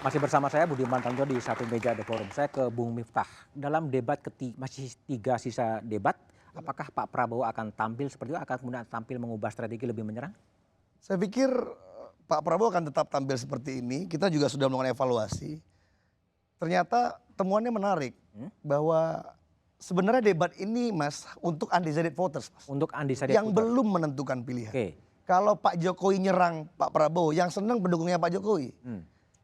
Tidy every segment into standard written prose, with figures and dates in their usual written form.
Masih bersama saya Budiman Tanjo di satu meja The Forum. Saya ke Bung Miftah. Dalam debat masih 3 sisa debat, apakah Pak Prabowo akan tampil seperti itu, akan kemudian tampil mengubah strategi lebih menyerang? Saya pikir Pak Prabowo akan tetap tampil seperti ini. Kita juga sudah melakukan evaluasi. Ternyata temuannya menarik bahwa sebenarnya debat ini Mas untuk undecided voters Mas. Untuk undecided Yang voter. belum menentukan pilihan. Oke. Kalau Pak Jokowi nyerang Pak Prabowo, yang senang pendukungnya Pak Jokowi.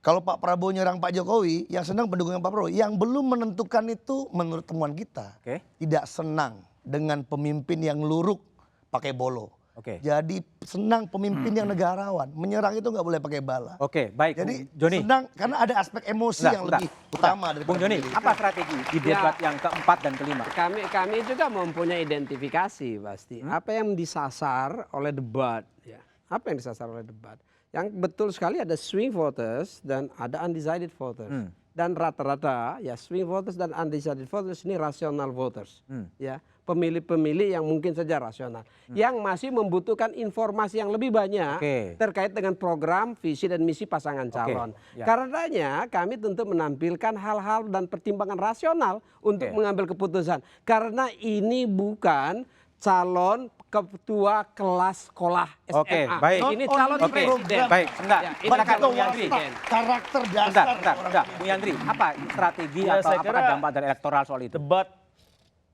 Kalau Pak Prabowo nyerang Pak Jokowi, yang senang pendukungnya Pak Prabowo. Yang belum menentukan itu menurut temuan kita. Oke. Tidak senang dengan pemimpin yang luruk pakai bolo. Oke. Jadi senang pemimpin yang negarawan. Menyerang itu nggak boleh pakai bala. Oke, baik. Jadi Bung Joni. senang karena ada aspek emosi yang lebih utama dari Bung Joni, apa strategi di debat yang keempat dan kelima? Kami juga mempunyai identifikasi pasti. Apa yang disasar oleh debat, ya. Apa yang disasar oleh debat? Yang betul sekali ada swing voters dan ada undecided voters. Dan rata-rata ya swing voters dan undecided voters ini rasional voters. Ya, pemilih-pemilih yang mungkin saja rasional. Yang masih membutuhkan informasi yang lebih banyak terkait dengan program, visi dan misi pasangan calon. Karenanya kami tentu menampilkan hal-hal dan pertimbangan rasional untuk mengambil keputusan. Karena ini bukan calon ketua kelas sekolah SMA. Oke, baik. Ini calon presiden. Baik, enggak. Ya, ini Silakan, calon Bung Yandri. presiden. karakter dasar. Enggak. Bung Yandri, apa strategi Ya, atau saya apakah kira dampak dari elektoral soal itu? Debat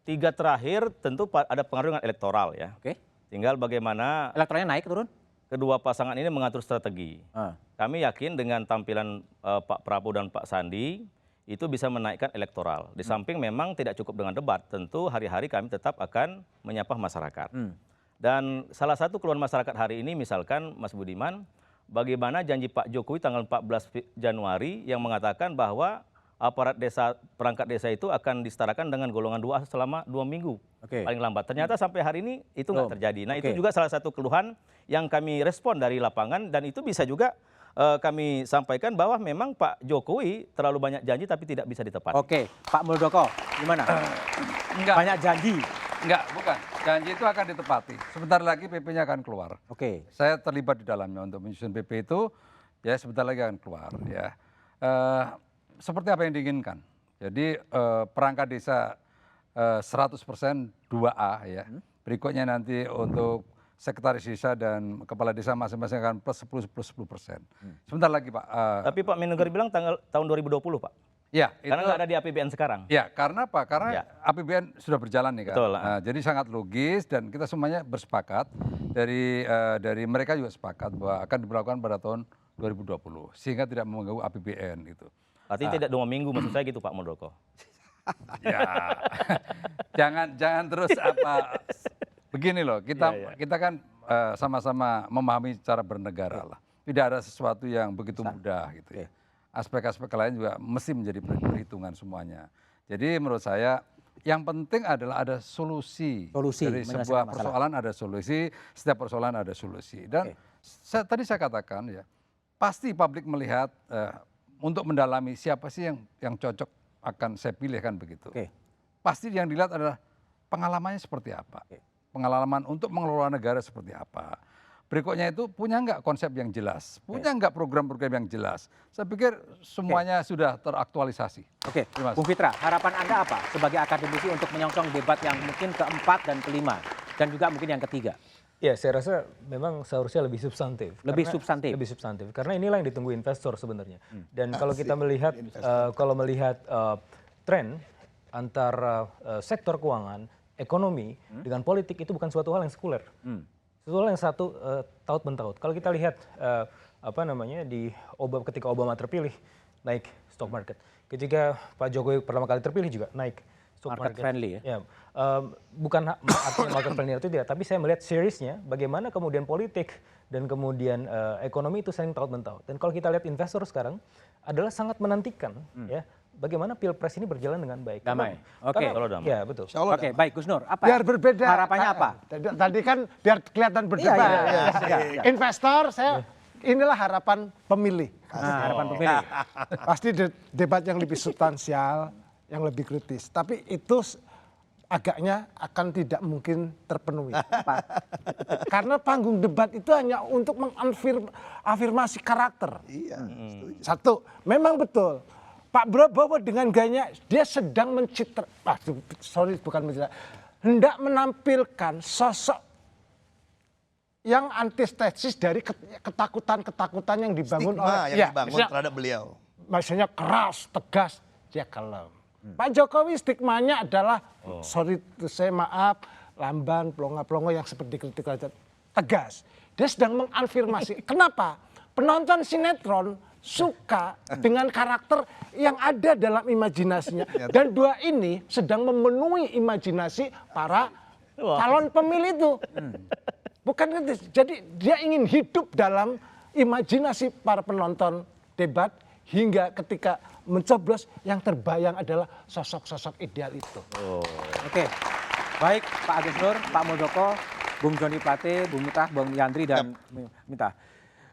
3 terakhir tentu ada pengaruh dengan elektoral ya. Oke. Tinggal bagaimana Elektoralnya naik turun? kedua pasangan ini mengatur strategi. Kami yakin dengan tampilan Pak Prabowo dan Pak Sandi itu bisa menaikkan elektoral. Di samping memang tidak cukup dengan debat, tentu hari-hari kami tetap akan menyapa masyarakat. Dan salah satu keluhan masyarakat hari ini misalkan Mas Budiman, bagaimana janji Pak Jokowi tanggal 14 Januari yang mengatakan bahwa aparat desa, perangkat desa itu akan disetarakan dengan golongan 2A selama 2 minggu paling lambat. Ternyata sampai hari ini itu nggak terjadi. Nah itu juga salah satu keluhan yang kami respon dari lapangan dan itu bisa juga kami sampaikan bahwa memang Pak Jokowi terlalu banyak janji tapi tidak bisa ditepati. Oke, Pak Muldoko, gimana? Enggak. Banyak janji. Enggak, bukan. Janji itu akan ditepati. Sebentar lagi PP-nya akan keluar. Oke. Saya terlibat di dalamnya untuk menyusun PP itu, ya sebentar lagi akan keluar. Ya, seperti apa yang diinginkan. Jadi perangkat desa 100% 2A ya. Berikutnya nanti untuk sekretaris desa dan kepala desa masing-masing akan plus 10%. Sebentar lagi Pak. Tapi Pak Menegari bilang tahun 2020 Pak. Ya, Karena nggak ada di APBN sekarang. Ya, karena apa? Karena APBN sudah berjalan nih kan. Betul. Nah, jadi sangat logis dan kita semuanya bersepakat dari mereka juga sepakat bahwa akan diberlakukan pada tahun 2020 sehingga tidak mengganggu APBN gitu. Artinya tidak 2 minggu maksud saya gitu Pak Muldoko. Ya, jangan terus begini loh. Kita kan sama-sama memahami cara bernegara lah. Tidak ada sesuatu yang begitu mudah gitu ya. Aspek-aspek lain juga mesti menjadi perhitungan semuanya. Jadi menurut saya yang penting adalah ada solusi. Dari sebuah persoalan ada solusi, setiap persoalan ada solusi. Dan tadi saya katakan ya, pasti publik melihat untuk mendalami siapa sih yang cocok akan saya pilih kan begitu. Pasti yang dilihat adalah pengalamannya seperti apa. Pengalaman untuk mengelola negara seperti apa. Berikutnya itu punya nggak konsep yang jelas, punya nggak program-program yang jelas. Saya pikir semuanya sudah teraktualisasi. Oke, Bung Fitra, harapan Anda apa sebagai akademisi untuk menyongsong debat yang mungkin keempat dan kelima dan juga mungkin yang ketiga? Ya, saya rasa memang seharusnya lebih substantif. Lebih substantif. Lebih substantif, karena inilah yang ditunggu investor sebenarnya. Dan kalau kita melihat tren antara sektor keuangan, ekonomi dengan politik itu bukan suatu hal yang sekuler. Sesuatu yang satu taut mentahut. Kalau kita lihat ketika Obama terpilih naik stock market, ketika Pak Jokowi pertama kali terpilih juga naik stock market. Friendly ya? Bukan artinya market friendly itu tidak, tapi saya melihat seriesnya bagaimana kemudian politik dan kemudian ekonomi itu saling taut mentahut. Dan kalau kita lihat investor sekarang adalah sangat menantikan ya. Bagaimana pilpres ini berjalan dengan baik. Damai. Oke. Ya, betul. Oke, baik Gus Nur. Apa biar berbeda. Harapannya apa? Tadi kan biar kelihatan berbeda. Investor, inilah harapan pemilih. Harapan pemilih. Pasti debat yang lebih substansial, yang lebih kritis. Tapi itu agaknya akan tidak mungkin terpenuhi. Karena panggung debat itu hanya untuk mengafirmasi karakter. Iya, setuju. Satu, memang betul. Pak Prabowo dengan gayanya dia sedang hendak menampilkan sosok yang antitesis dari ketakutan-ketakutan yang dibangun Stigma yang dibangun terhadap beliau. Maksudnya keras, tegas, dia kalem. Pak Jokowi stigmanya adalah, maaf, lamban, pelongo-pelongo yang seperti kritik raja, tegas. Dia sedang mengafirmasi. Kenapa? Penonton sinetron suka dengan karakter yang ada dalam imajinasinya. Dan dua ini sedang memenuhi imajinasi para calon pemilih itu. Bukan itu. Jadi dia ingin hidup dalam imajinasi para penonton debat hingga ketika mencoblos yang terbayang adalah sosok-sosok ideal itu. Oke, baik Pak Agus Nur, Pak Muldoko, Bung Joni Plate, Bung Miftah, Bung Yandri dan Miftah.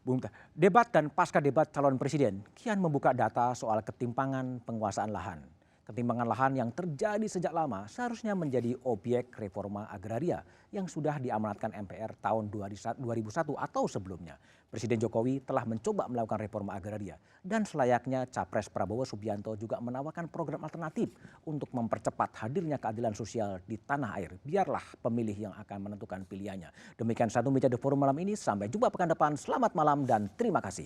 Bung Miftah, debat dan pasca debat calon presiden kian membuka data soal ketimpangan penguasaan lahan. Ketimpangan lahan yang terjadi sejak lama seharusnya menjadi objek reforma agraria yang sudah diamanatkan MPR tahun 2001 atau sebelumnya. Presiden Jokowi telah mencoba melakukan reforma agraria dan selayaknya Capres Prabowo Subianto juga menawarkan program alternatif untuk mempercepat hadirnya keadilan sosial di tanah air. Biarlah pemilih yang akan menentukan pilihannya. Demikian Satu Meja The Forum malam ini. Sampai jumpa pekan depan. Selamat malam dan terima kasih.